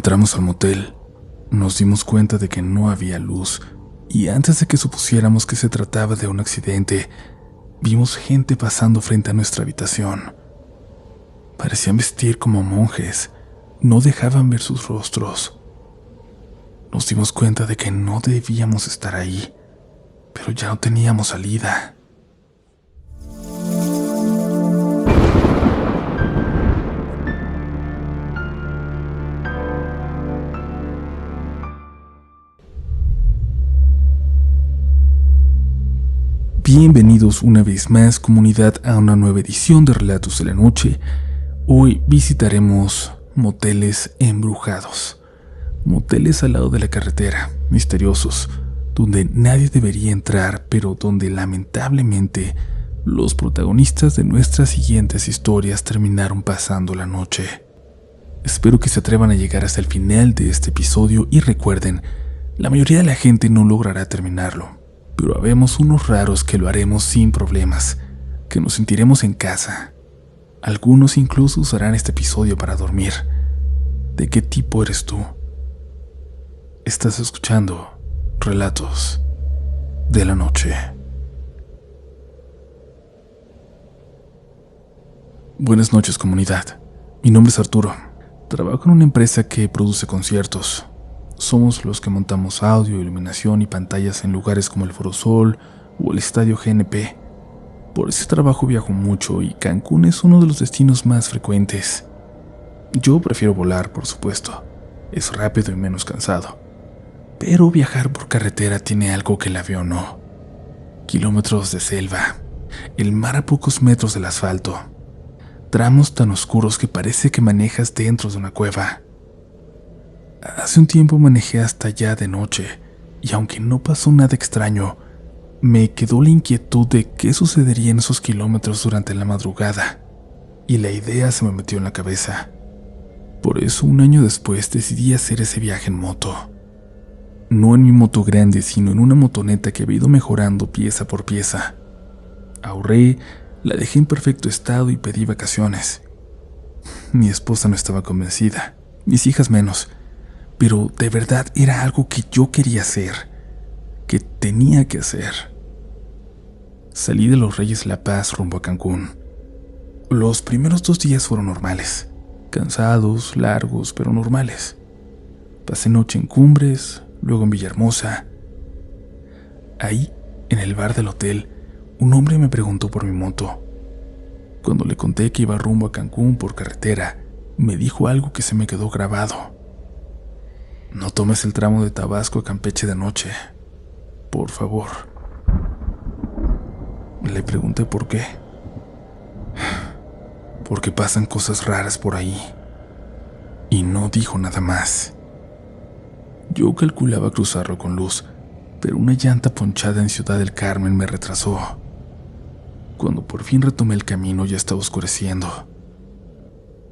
Entramos al motel, nos dimos cuenta de que no había luz y antes de que supusiéramos que se trataba de un accidente, vimos gente pasando frente a nuestra habitación. Parecían vestir como monjes, no dejaban ver sus rostros. Nos dimos cuenta de que no debíamos estar ahí, pero ya no teníamos salida. Bienvenidos una vez más, comunidad, a una nueva edición de Relatos de la Noche. Hoy visitaremos moteles embrujados. Moteles al lado de la carretera, misteriosos, donde nadie debería entrar, pero donde lamentablemente los protagonistas de nuestras siguientes historias terminaron pasando la noche. Espero que se atrevan a llegar hasta el final de este episodio y recuerden, la mayoría de la gente no logrará terminarlo. Pero habemos unos raros que lo haremos sin problemas, que nos sentiremos en casa. Algunos incluso usarán este episodio para dormir. ¿De qué tipo eres tú? Estás escuchando Relatos de la Noche. Buenas noches, comunidad. Mi nombre es Arturo. Trabajo en una empresa que produce conciertos. Somos los que montamos audio, iluminación y pantallas en lugares como el Foro Sol o el Estadio GNP. Por ese trabajo viajo mucho y Cancún es uno de los destinos más frecuentes. Yo prefiero volar, por supuesto. Es rápido y menos cansado. Pero viajar por carretera tiene algo que el avión no. Kilómetros de selva, el mar a pocos metros del asfalto, tramos tan oscuros que parece que manejas dentro de una cueva. Hace un tiempo manejé hasta allá de noche, y aunque no pasó nada extraño, me quedó la inquietud de qué sucedería en esos kilómetros durante la madrugada, y la idea se me metió en la cabeza. Por eso, un año después, decidí hacer ese viaje en moto. No en mi moto grande, sino en una motoneta que había ido mejorando pieza por pieza. Ahorré, la dejé en perfecto estado y pedí vacaciones. Mi esposa no estaba convencida, mis hijas menos. Pero de verdad era algo que yo quería hacer, que tenía que hacer. Salí de Los Reyes La Paz rumbo a Cancún. Los primeros 2 días fueron normales, cansados, largos, pero normales. Pasé noche en Cumbres, luego en Villahermosa. Ahí, en el bar del hotel, un hombre me preguntó por mi moto. Cuando le conté que iba rumbo a Cancún por carretera, me dijo algo que se me quedó grabado. No tomes el tramo de Tabasco a Campeche de noche, por favor. Le pregunté por qué. Porque pasan cosas raras por ahí. Y no dijo nada más. Yo calculaba cruzarlo con luz, pero una llanta ponchada en Ciudad del Carmen me retrasó. Cuando por fin retomé el camino ya estaba oscureciendo.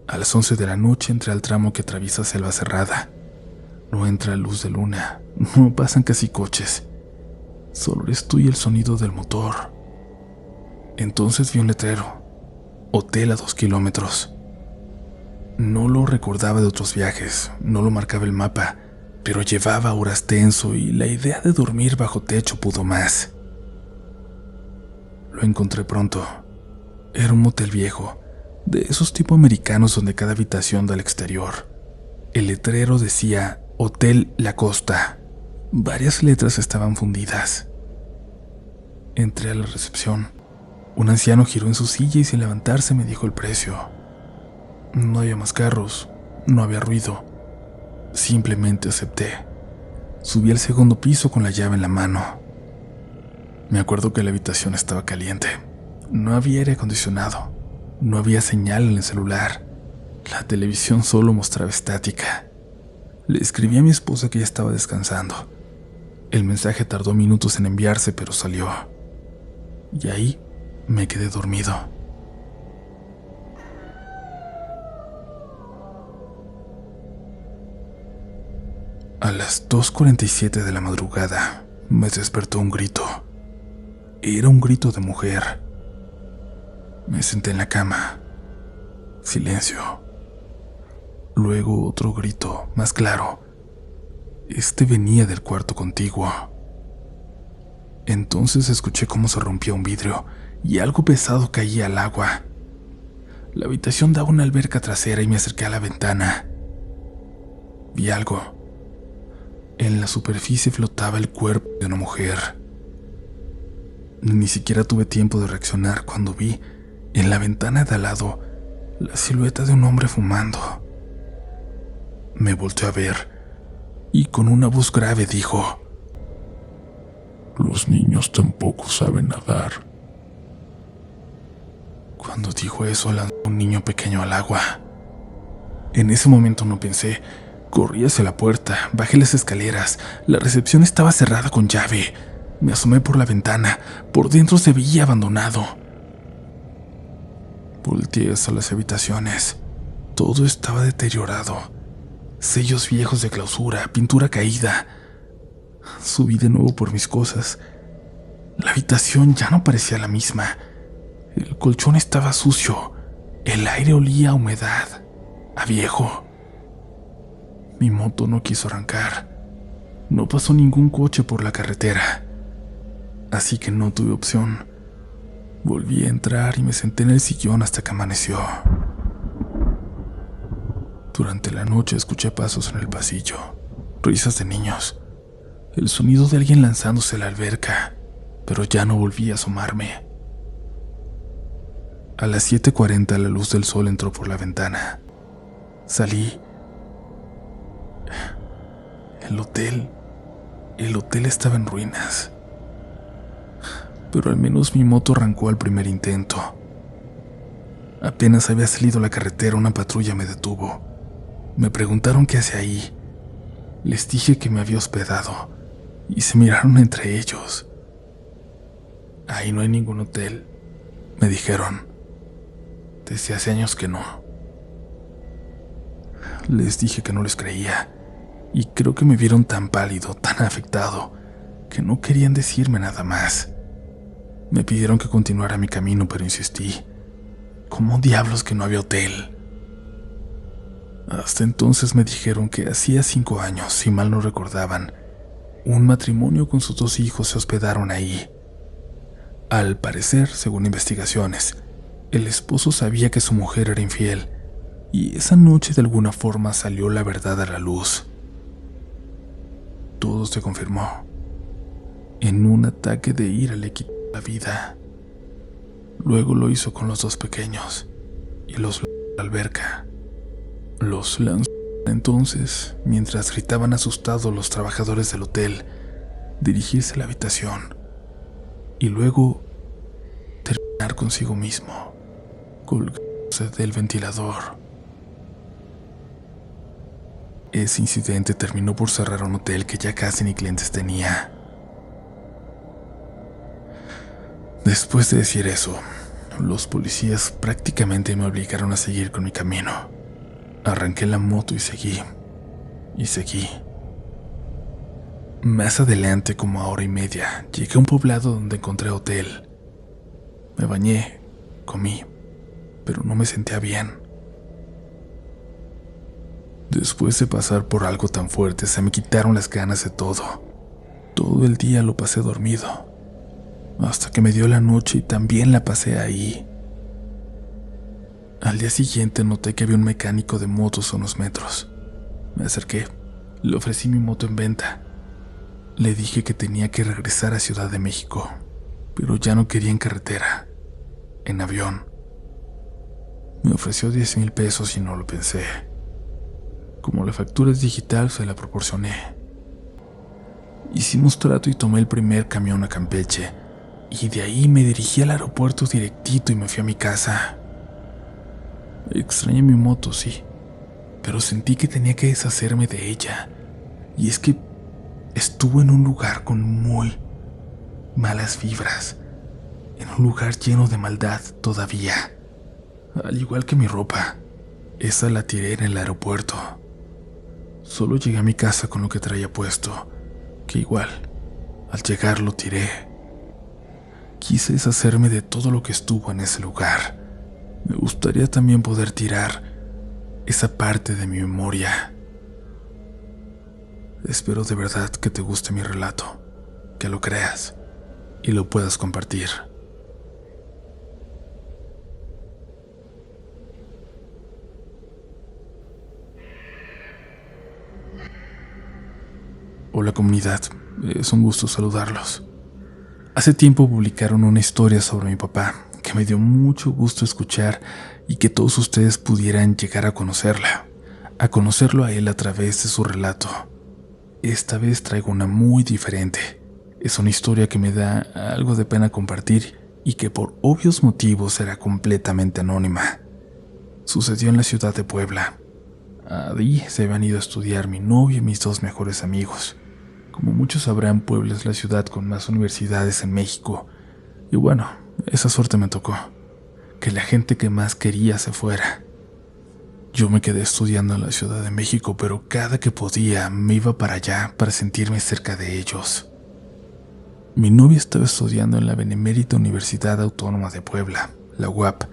A las 11 de la noche entré al tramo que atraviesa Selva Cerrada. No entra luz de luna, no pasan casi coches. Solo eres tú y el sonido del motor. Entonces vi un letrero. Hotel a 2 kilómetros. No lo recordaba de otros viajes, no lo marcaba el mapa, pero llevaba horas tenso y la idea de dormir bajo techo pudo más. Lo encontré pronto. Era un motel viejo, de esos tipo americanos donde cada habitación da al exterior. El letrero decía Hotel La Costa. Varias letras estaban fundidas. Entré a la recepción. Un anciano giró en su silla y sin levantarse me dijo el precio. No había más carros, no había ruido. Simplemente acepté. Subí al segundo piso con la llave en la mano. Me acuerdo que la habitación estaba caliente. No había aire acondicionado. No había señal en el celular. La televisión solo mostraba estática. Le escribí a mi esposa que ya estaba descansando. El mensaje tardó minutos en enviarse, pero salió. Y ahí me quedé dormido. A las 2:47 de la madrugada me despertó un grito. Era un grito de mujer. Me senté en la cama. Silencio. Luego otro grito, más claro. Este venía del cuarto contiguo. Entonces escuché cómo se rompía un vidrio y algo pesado caía al agua. La habitación daba una alberca trasera y me acerqué a la ventana. Vi algo. En la superficie flotaba el cuerpo de una mujer. Ni siquiera tuve tiempo de reaccionar cuando vi, en la ventana de al lado, la silueta de un hombre fumando. Me volteó a ver y con una voz grave dijo: Los niños tampoco saben nadar. Cuando dijo eso, lanzó un niño pequeño al agua. En ese momento no pensé. Corrí hacia la puerta, bajé las escaleras. La recepción estaba cerrada con llave. Me asomé por la ventana. Por dentro se veía abandonado. Volteé hacia las habitaciones. Todo estaba deteriorado. Sellos viejos de clausura, pintura caída. Subí de nuevo por mis cosas. La habitación ya no parecía la misma. El colchón estaba sucio. El aire olía a humedad, a viejo. Mi moto no quiso arrancar. No pasó ningún coche por la carretera. Así que no tuve opción. Volví a entrar y me senté en el sillón hasta que amaneció. Durante la noche escuché pasos en el pasillo, risas de niños, el sonido de alguien lanzándose a la alberca, pero ya no volví a asomarme. A las 7:40 la luz del sol entró por la ventana. Salí. El hotel estaba en ruinas. Pero al menos mi moto arrancó al primer intento. Apenas había salido a la carretera, una patrulla me detuvo. Me preguntaron qué hacía ahí. Les dije que me había hospedado y se miraron entre ellos. Ahí no hay ningún hotel, me dijeron. Desde hace años que no. Les dije que no les creía y creo que me vieron tan pálido, tan afectado, que no querían decirme nada más. Me pidieron que continuara mi camino, pero insistí. ¿Cómo diablos que no había hotel? Hasta entonces me dijeron que hacía 5 años, si mal no recordaban, un matrimonio con sus 2 hijos se hospedaron ahí. Al parecer, según investigaciones, el esposo sabía que su mujer era infiel, y esa noche de alguna forma salió la verdad a la luz. Todo se confirmó. En un ataque de ira le quitó la vida. Luego lo hizo con los 2 pequeños y los lanzó a la alberca. Los lanzó entonces, mientras gritaban asustados los trabajadores del hotel, dirigirse a la habitación y luego terminar consigo mismo, colgándose del ventilador. Ese incidente terminó por cerrar un hotel que ya casi ni clientes tenía. Después de decir eso, los policías prácticamente me obligaron a seguir con mi camino. Arranqué la moto y seguí. Más adelante, como a 1:30, llegué a un poblado donde encontré hotel. Me bañé, comí, pero no me sentía bien. Después de pasar por algo tan fuerte, se me quitaron las ganas de todo. Todo el día lo pasé dormido, hasta que me dio la noche y también la pasé ahí. Al día siguiente noté que había un mecánico de motos a unos metros. Me acerqué, le ofrecí mi moto en venta. Le dije que tenía que regresar a Ciudad de México, pero ya no quería en carretera, en avión. Me ofreció 10,000 pesos y no lo pensé. Como la factura es digital, se la proporcioné. Hicimos trato y tomé el primer camión a Campeche, y de ahí me dirigí al aeropuerto directito y me fui a mi casa. Extrañé mi moto, sí, pero sentí que tenía que deshacerme de ella. Y es que estuvo en un lugar con muy malas vibras, en un lugar lleno de maldad todavía. Al igual que mi ropa, esa la tiré en el aeropuerto. Solo llegué a mi casa con lo que traía puesto, que igual, al llegar lo tiré. Quise deshacerme de todo lo que estuvo en ese lugar. Me gustaría también poder tirar esa parte de mi memoria. Espero de verdad que te guste mi relato, que lo creas y lo puedas compartir. Hola comunidad, es un gusto saludarlos. Hace tiempo publicaron una historia sobre mi papá que me dio mucho gusto escuchar y que todos ustedes pudieran llegar a conocerlo a él a través de su relato. Esta vez traigo una muy diferente. Es una historia que me da algo de pena compartir y que por obvios motivos será completamente anónima. Sucedió en la ciudad de Puebla. Allí se habían ido a estudiar mi novio y mis dos mejores amigos. Como muchos sabrán, Puebla es la ciudad con más universidades en México. Y bueno, esa suerte me tocó, que la gente que más quería se fuera. Yo me quedé estudiando en la Ciudad de México, pero cada que podía me iba para allá para sentirme cerca de ellos. Mi novia estaba estudiando en la Benemérita Universidad Autónoma de Puebla, la UAP,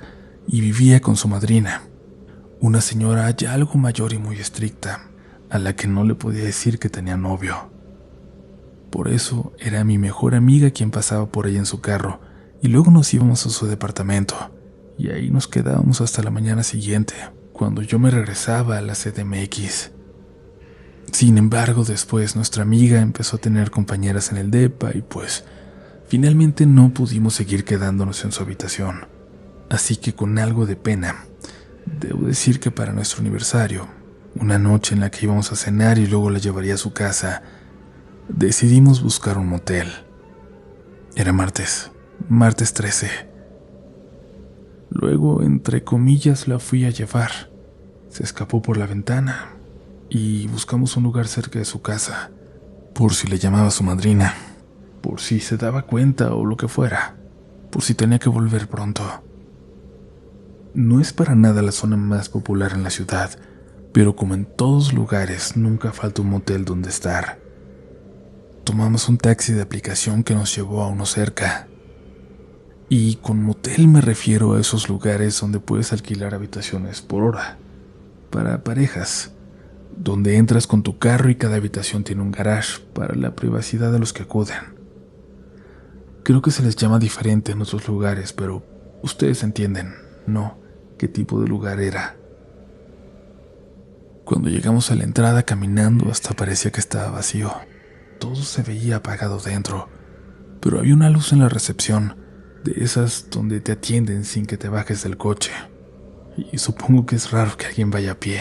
y vivía con su madrina, una señora ya algo mayor y muy estricta, a la que no le podía decir que tenía novio. Por eso era mi mejor amiga quien pasaba por ella en su carro, y luego nos íbamos a su departamento, y ahí nos quedábamos hasta la mañana siguiente, cuando yo me regresaba a la CDMX. Sin embargo, después nuestra amiga empezó a tener compañeras en el depa y pues finalmente no pudimos seguir quedándonos en su habitación. Así que con algo de pena, debo decir que para nuestro aniversario, una noche en la que íbamos a cenar y luego la llevaría a su casa, decidimos buscar un motel. Era martes 13. Luego, entre comillas, la fui a llevar. Se escapó por la ventana y buscamos un lugar cerca de su casa, por si le llamaba a su madrina, por si se daba cuenta o lo que fuera, por si tenía que volver pronto. No es para nada la zona más popular en la ciudad, pero como en todos lugares, nunca falta un motel donde estar. Tomamos un taxi de aplicación que nos llevó a uno cerca. Y con motel me refiero a esos lugares donde puedes alquilar habitaciones por hora, para parejas, donde entras con tu carro y cada habitación tiene un garage para la privacidad de los que acuden. Creo que se les llama diferente en otros lugares, pero ustedes entienden, ¿no?, qué tipo de lugar era. Cuando llegamos a la entrada caminando, hasta parecía que estaba vacío. Todo se veía apagado dentro, pero había una luz en la recepción, de esas donde te atienden sin que te bajes del coche. Y supongo que es raro que alguien vaya a pie.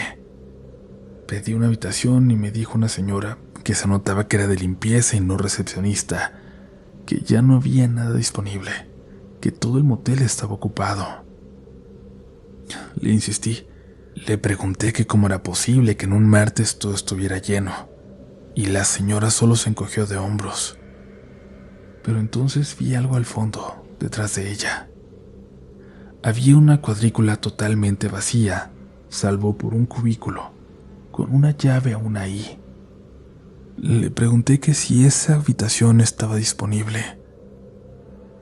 Pedí una habitación y me dijo una señora, que se notaba que era de limpieza y no recepcionista, que ya no había nada disponible, que todo el motel estaba ocupado. Le insistí, le pregunté que cómo era posible que en un martes todo estuviera lleno, y la señora solo se encogió de hombros. Pero entonces vi algo al fondo, detrás de ella. Había una cuadrícula totalmente vacía, salvo por un cubículo, con una llave aún ahí. Le pregunté que si esa habitación estaba disponible.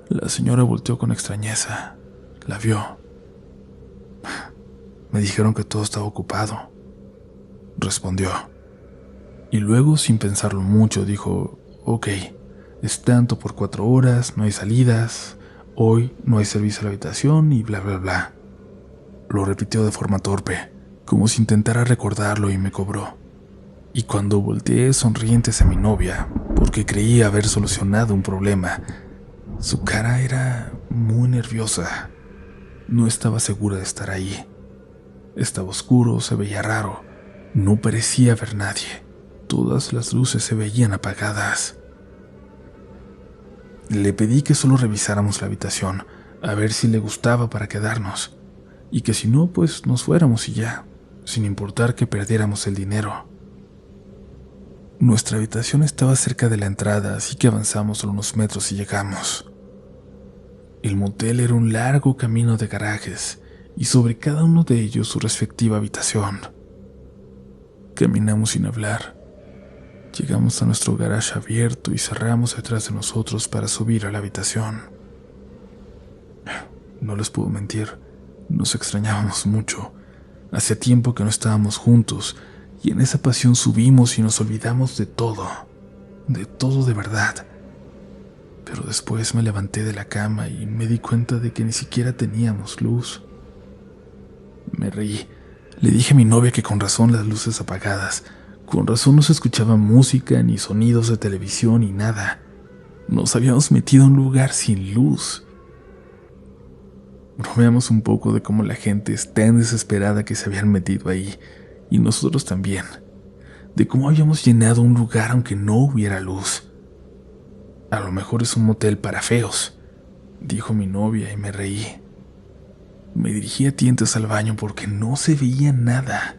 La señora volteó con extrañeza. La vio. Me dijeron que todo estaba ocupado, respondió. Y luego, sin pensarlo mucho, dijo, ok, es tanto por 4 horas, no hay salidas, hoy no hay servicio a la habitación y bla bla bla. Lo repitió de forma torpe, como si intentara recordarlo, y me cobró. Y cuando volteé sonriente hacia mi novia, porque creía haber solucionado un problema, su cara era muy nerviosa. No estaba segura de estar ahí. Estaba oscuro, se veía raro, no parecía haber nadie. Todas las luces se veían apagadas. Le pedí que solo revisáramos la habitación, a ver si le gustaba para quedarnos, y que si no, pues nos fuéramos y ya, sin importar que perdiéramos el dinero. Nuestra habitación estaba cerca de la entrada, así que avanzamos solo unos metros y llegamos. El motel era un largo camino de garajes, y sobre cada uno de ellos su respectiva habitación. Caminamos sin hablar. Llegamos a nuestro garage abierto y cerramos detrás de nosotros para subir a la habitación. No les puedo mentir, nos extrañábamos mucho, Hacía tiempo que no estábamos juntos, y en esa pasión subimos y nos olvidamos de todo de verdad. Pero después me levanté de la cama y me di cuenta de que ni siquiera teníamos luz. Me reí. Le dije a mi novia que con razón las luces apagadas, con razón no se escuchaba música, ni sonidos de televisión, ni nada. Nos habíamos metido a un lugar sin luz. Bromeamos un poco de cómo la gente es tan desesperada que se habían metido ahí, y nosotros también. De cómo habíamos llenado un lugar aunque no hubiera luz. A lo mejor es un motel para feos, dijo mi novia, y me reí. Me dirigí a tientas al baño porque no se veía nada.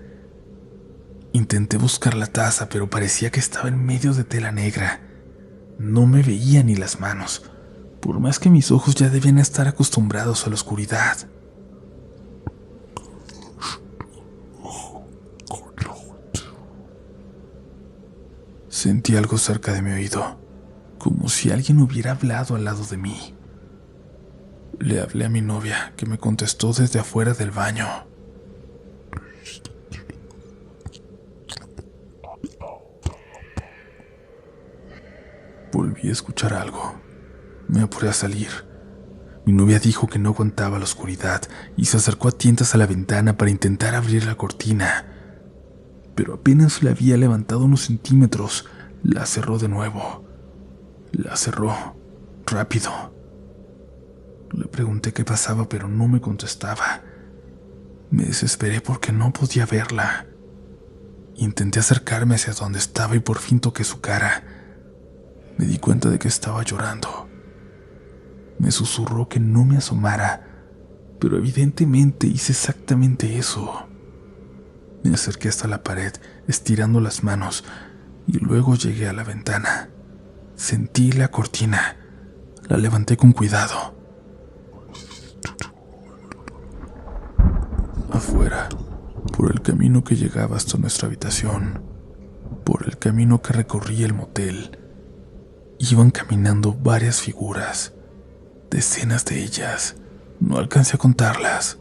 Intenté buscar la taza, pero parecía que estaba en medio de tela negra. No me veía ni las manos, por más que mis ojos ya debían estar acostumbrados a la oscuridad. Sentí algo cerca de mi oído, como si alguien hubiera hablado al lado de mí. Le hablé a mi novia, que me contestó desde afuera del baño. Volví a escuchar algo. Me apuré a salir. Mi novia dijo que no aguantaba la oscuridad y se acercó a tientas a la ventana para intentar abrir la cortina. Pero apenas la había levantado unos centímetros, la cerró de nuevo. La cerró rápido. Le pregunté qué pasaba, pero no me contestaba. Me desesperé porque no podía verla. Intenté acercarme hacia donde estaba y por fin toqué su cara. Me di cuenta de que estaba llorando. Me susurró que no me asomara, pero evidentemente hice exactamente eso. Me acerqué hasta la pared, estirando las manos, y luego llegué a la ventana. Sentí la cortina. La levanté con cuidado. Afuera, por el camino que llegaba hasta nuestra habitación, por el camino que recorría el motel, iban caminando varias figuras, decenas de ellas. No alcancé a contarlas.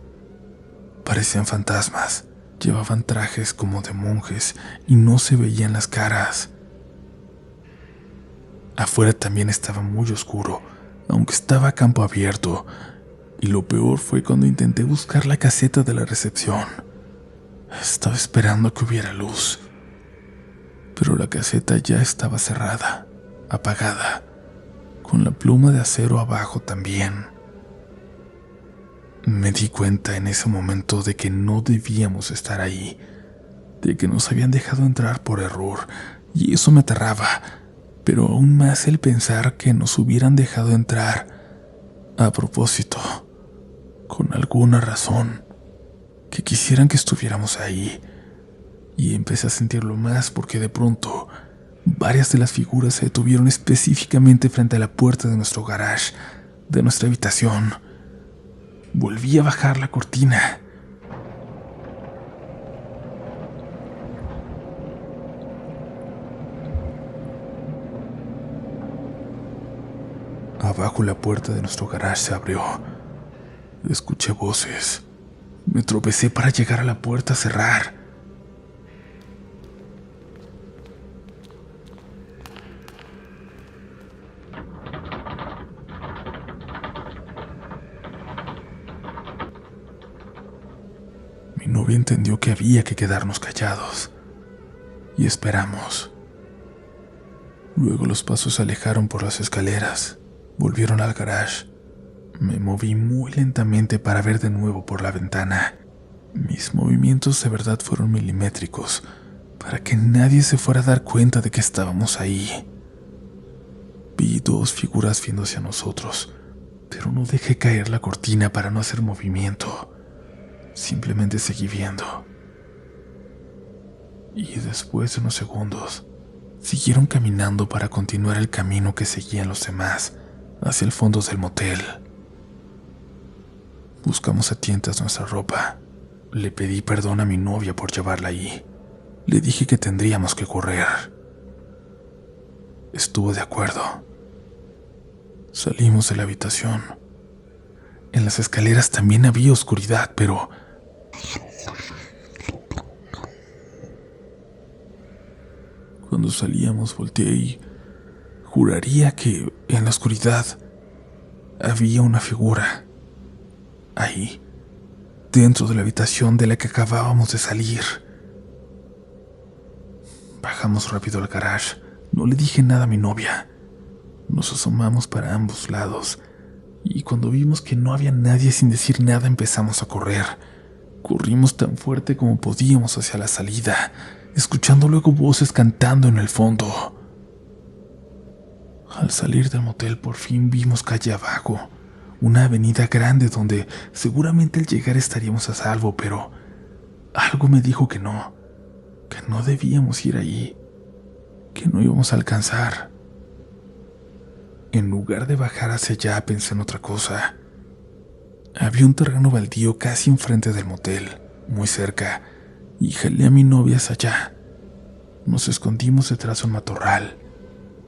Parecían fantasmas. Llevaban trajes como de monjes y no se veían las caras. Afuera también estaba muy oscuro, aunque estaba a campo abierto, y lo peor fue cuando intenté buscar la caseta de la recepción. Estaba esperando a que hubiera luz, pero la caseta ya estaba cerrada, apagada, con la pluma de acero abajo también. Me di cuenta en ese momento de que no debíamos estar ahí, de que nos habían dejado entrar por error, y eso me aterraba, pero aún más el pensar que nos hubieran dejado entrar a propósito, con alguna razón, que quisieran que estuviéramos ahí. Y empecé a sentirlo más porque de pronto varias de las figuras se detuvieron específicamente frente a la puerta de nuestro garage, de nuestra habitación. Volví a bajar la cortina. Abajo la puerta de nuestro garage se abrió. Escuché voces. Me tropecé para llegar a la puerta a cerrar. Mi novia entendió que había que quedarnos callados y esperamos. Luego los pasos se alejaron por las escaleras, volvieron al garage. Me moví muy lentamente para ver de nuevo por la ventana. Mis movimientos de verdad fueron milimétricos, para que nadie se fuera a dar cuenta de que estábamos ahí. Vi dos figuras viendo hacia nosotros, pero no dejé caer la cortina para no hacer movimiento. Simplemente seguí viendo. Y después de unos segundos, siguieron caminando para continuar el camino que seguían los demás, hacia el fondo del motel. Buscamos a tientas nuestra ropa. Le pedí perdón a mi novia por llevarla ahí. Le dije que tendríamos que correr. Estuvo de acuerdo. Salimos de la habitación. En las escaleras también había oscuridad, pero Cuando salíamos volteé y juraría que en la oscuridad había una figura ahí, dentro de la habitación de la que acabábamos de salir. Bajamos rápido al garage. No le dije nada a mi novia. Nos asomamos para ambos lados y cuando vimos que no había nadie, sin decir nada empezamos a correr. Corrimos tan fuerte como podíamos hacia la salida, escuchando luego voces cantando en el fondo. Al salir del motel por fin vimos calle abajo, una avenida grande donde seguramente al llegar estaríamos a salvo, pero algo me dijo que no debíamos ir ahí, que no íbamos a alcanzar. En lugar de bajar hacia allá pensé en otra cosa. Había un terreno baldío casi enfrente del motel, muy cerca, y jalé a mi novia hacia allá. Nos escondimos detrás de un matorral.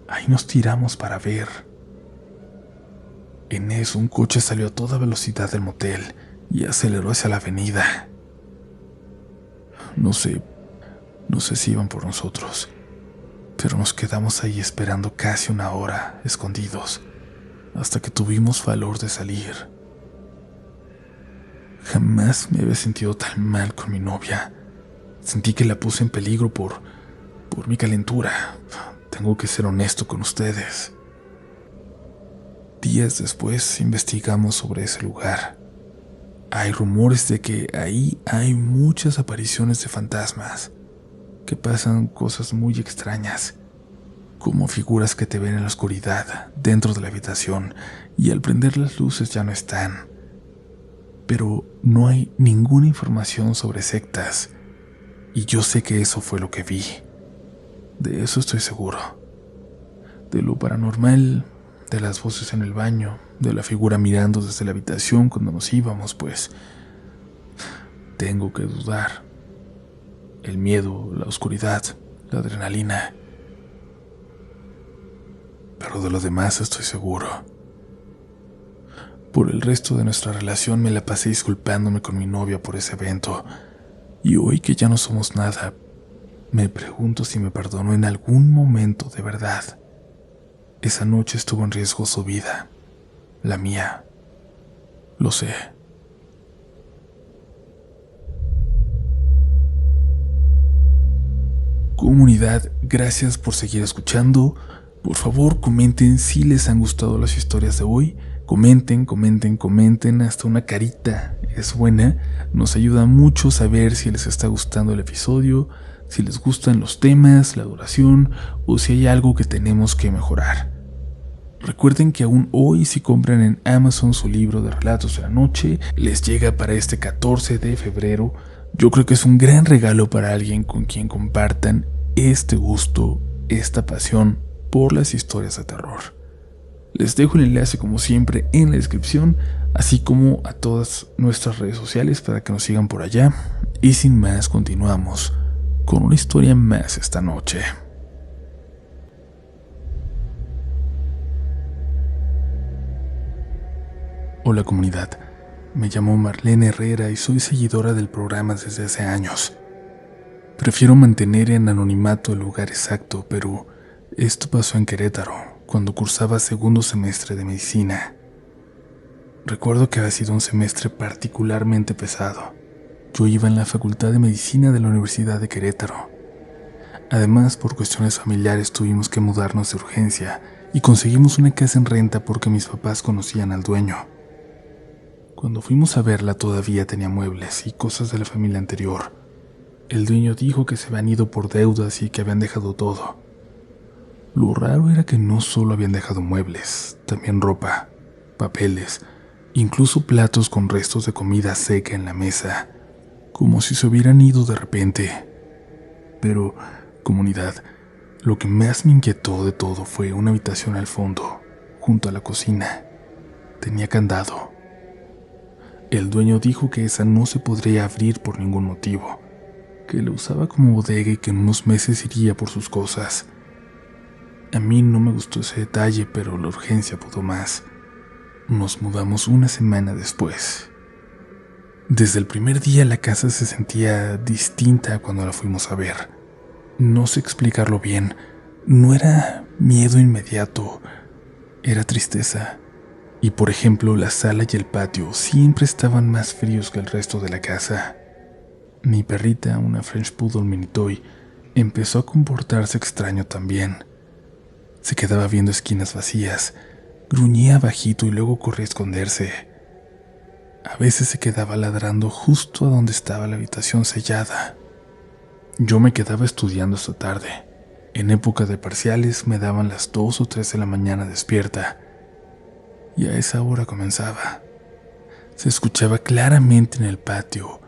Ahí nos tiramos para ver. En eso un coche salió a toda velocidad del motel y aceleró hacia la avenida. No sé si iban por nosotros, pero nos quedamos ahí esperando casi una hora, escondidos, hasta que tuvimos valor de salir. Jamás me había sentido tan mal con mi novia. Sentí que la puse en peligro por mi calentura. Tengo que ser honesto con ustedes. Días después investigamos sobre ese lugar. Hay rumores de que ahí hay muchas apariciones de fantasmas, que pasan cosas muy extrañas, como figuras que te ven en la oscuridad dentro de la habitación y al prender las luces ya no están. Pero no hay ninguna información sobre sectas, y yo sé que eso fue lo que vi. De eso estoy seguro. De lo paranormal, de las voces en el baño, de la figura mirando desde la habitación cuando nos íbamos, pues tengo que dudar. El miedo, la oscuridad, la adrenalina. Pero de lo demás estoy seguro. Por el resto de nuestra relación me la pasé disculpándome con mi novia por ese evento, y hoy que ya no somos nada, me pregunto si me perdonó en algún momento de verdad. Esa noche estuvo en riesgo su vida, la mía, lo sé. Comunidad, gracias por seguir escuchando. Por favor, comenten si les han gustado las historias de hoy. Comenten, hasta una carita es buena. Nos ayuda mucho saber si les está gustando el episodio, si les gustan los temas, la duración o si hay algo que tenemos que mejorar. Recuerden que aún hoy, si compran en Amazon su libro de relatos de la noche, les llega para este 14 de febrero. Yo creo que es un gran regalo para alguien con quien compartan este gusto, esta pasión por las historias de terror. Les dejo el enlace como siempre en la descripción, así como a todas nuestras redes sociales para que nos sigan por allá. Y sin más, continuamos con una historia más esta noche. Hola comunidad, me llamo Marlene Herrera y soy seguidora del programa desde hace años. Prefiero mantener en anonimato el lugar exacto, pero esto pasó en Querétaro, cuando cursaba segundo semestre de medicina. Recuerdo que había sido un semestre particularmente pesado. Yo iba en la Facultad de Medicina de la Universidad de Querétaro. Además, por cuestiones familiares tuvimos que mudarnos de urgencia y conseguimos una casa en renta porque mis papás conocían al dueño. Cuando fuimos a verla todavía tenía muebles y cosas de la familia anterior. El dueño dijo que se habían ido por deudas y que habían dejado todo. Lo raro era que no solo habían dejado muebles, también ropa, papeles, incluso platos con restos de comida seca en la mesa, como si se hubieran ido de repente. Pero, comunidad, lo que más me inquietó de todo fue una habitación al fondo, junto a la cocina. Tenía candado. El dueño dijo que esa no se podría abrir por ningún motivo, que la usaba como bodega y que en unos meses iría por sus cosas. A mí no me gustó ese detalle, pero la urgencia pudo más. Nos mudamos una semana después. Desde el primer día la casa se sentía distinta cuando la fuimos a ver. No sé explicarlo bien. No era miedo inmediato, era tristeza. Y por ejemplo, la sala y el patio siempre estaban más fríos que el resto de la casa. Mi perrita, una French Poodle Mini Toy, empezó a comportarse extraño también. Se quedaba viendo esquinas vacías, gruñía bajito y luego corría a esconderse. A veces se quedaba ladrando justo a donde estaba la habitación sellada. Yo me quedaba estudiando hasta tarde. En época de parciales me daban las 2 o 3 de la mañana despierta. Y a esa hora comenzaba. Se escuchaba claramente en el patio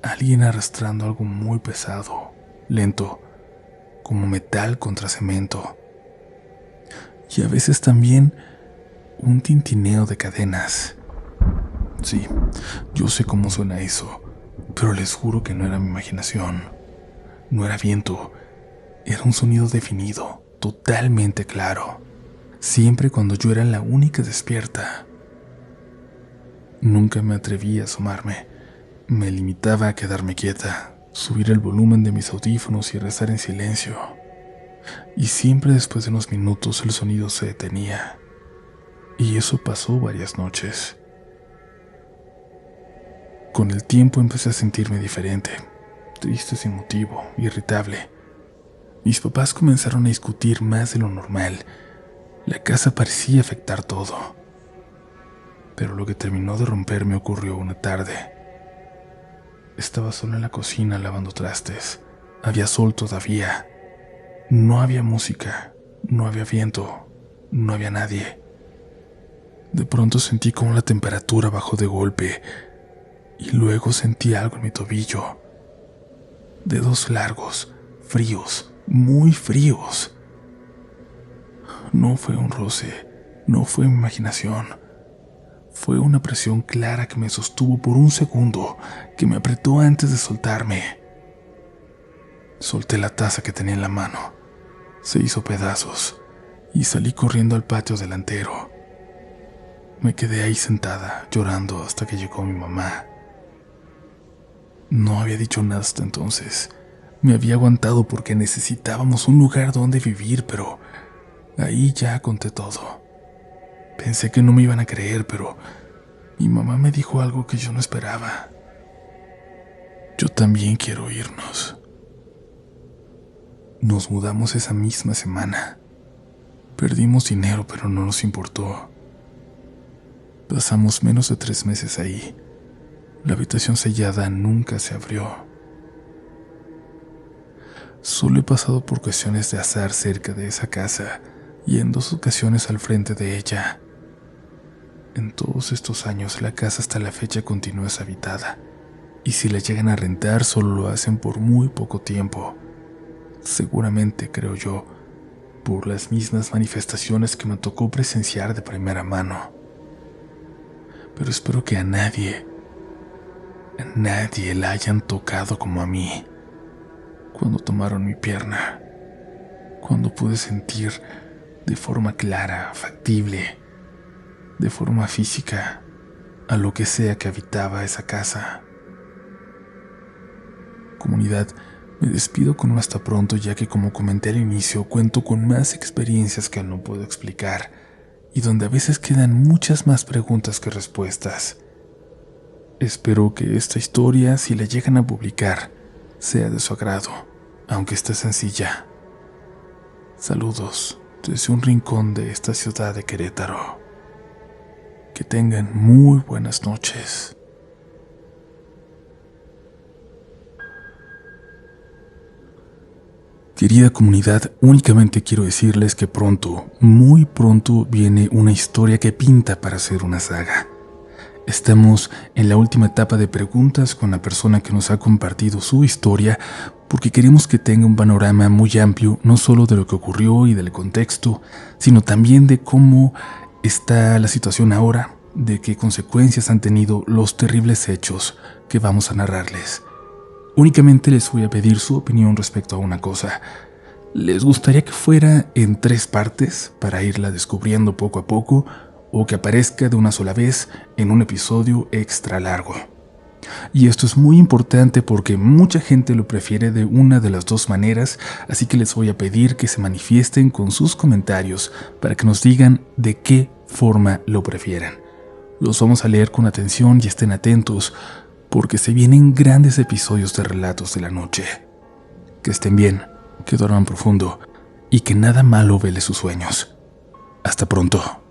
alguien arrastrando algo muy pesado, lento, como metal contra cemento. Y a veces también un tintineo de cadenas. Sí, yo sé cómo suena eso, pero les juro que no era mi imaginación. No era viento, era un sonido definido, totalmente claro. Siempre cuando yo era la única despierta. Nunca me atreví a asomarme. Me limitaba a quedarme quieta, subir el volumen de mis audífonos y rezar en silencio. Y siempre después de unos minutos el sonido se detenía. Y eso pasó varias noches. Con el tiempo empecé a sentirme diferente, triste sin motivo, irritable. Mis papás comenzaron a discutir más de lo normal. La casa parecía afectar todo. Pero lo que terminó de romperme ocurrió una tarde. Estaba solo en la cocina lavando trastes. Había sol todavía. No había música, no había viento, no había nadie. De pronto sentí como la temperatura bajó de golpe y luego sentí algo en mi tobillo. Dedos largos, fríos, muy fríos. No fue un roce, no fue mi imaginación. Fue una presión clara que me sostuvo por un segundo, que me apretó antes de soltarme. Solté la taza que tenía en la mano. Se hizo pedazos y salí corriendo al patio delantero. Me quedé ahí sentada, llorando hasta que llegó mi mamá. No había dicho nada hasta entonces. Me había aguantado porque necesitábamos un lugar donde vivir, pero ahí ya conté todo. Pensé que no me iban a creer, pero mi mamá me dijo algo que yo no esperaba. Yo también quiero irnos. Nos mudamos esa misma semana. Perdimos dinero, pero no nos importó. Pasamos menos de 3 meses ahí. La habitación sellada nunca se abrió. Solo he pasado por cuestiones de azar cerca de esa casa y en 2 ocasiones al frente de ella. En todos estos años la casa hasta la fecha continúa deshabitada, y si la llegan a rentar solo lo hacen por muy poco tiempo. Seguramente, creo yo, por las mismas manifestaciones que me tocó presenciar de primera mano. Pero espero que a nadie la hayan tocado como a mí. Cuando tomaron mi pierna, cuando pude sentir de forma clara, factible, de forma física, a lo que sea que habitaba esa casa. Comunidad, me despido con un hasta pronto, ya que como comenté al inicio, cuento con más experiencias que no puedo explicar y donde a veces quedan muchas más preguntas que respuestas. Espero que esta historia, si la llegan a publicar, sea de su agrado, aunque esté sencilla. Saludos desde un rincón de esta ciudad de Querétaro. Que tengan muy buenas noches. Querida comunidad, únicamente quiero decirles que pronto, muy pronto, viene una historia que pinta para ser una saga. Estamos en la última etapa de preguntas con la persona que nos ha compartido su historia, porque queremos que tenga un panorama muy amplio, no solo de lo que ocurrió y del contexto, sino también de cómo está la situación ahora, de qué consecuencias han tenido los terribles hechos que vamos a narrarles. Únicamente les voy a pedir su opinión respecto a una cosa. ¿Les gustaría que fuera en 3 partes para irla descubriendo poco a poco, o que aparezca de una sola vez en un episodio extra largo? Y esto es muy importante porque mucha gente lo prefiere de una de las dos maneras, así que les voy a pedir que se manifiesten con sus comentarios para que nos digan de qué forma lo prefieren. Los vamos a leer con atención y estén atentos, porque se vienen grandes episodios de Relatos de la Noche. Que estén bien, que duerman profundo y que nada malo vele sus sueños. Hasta pronto.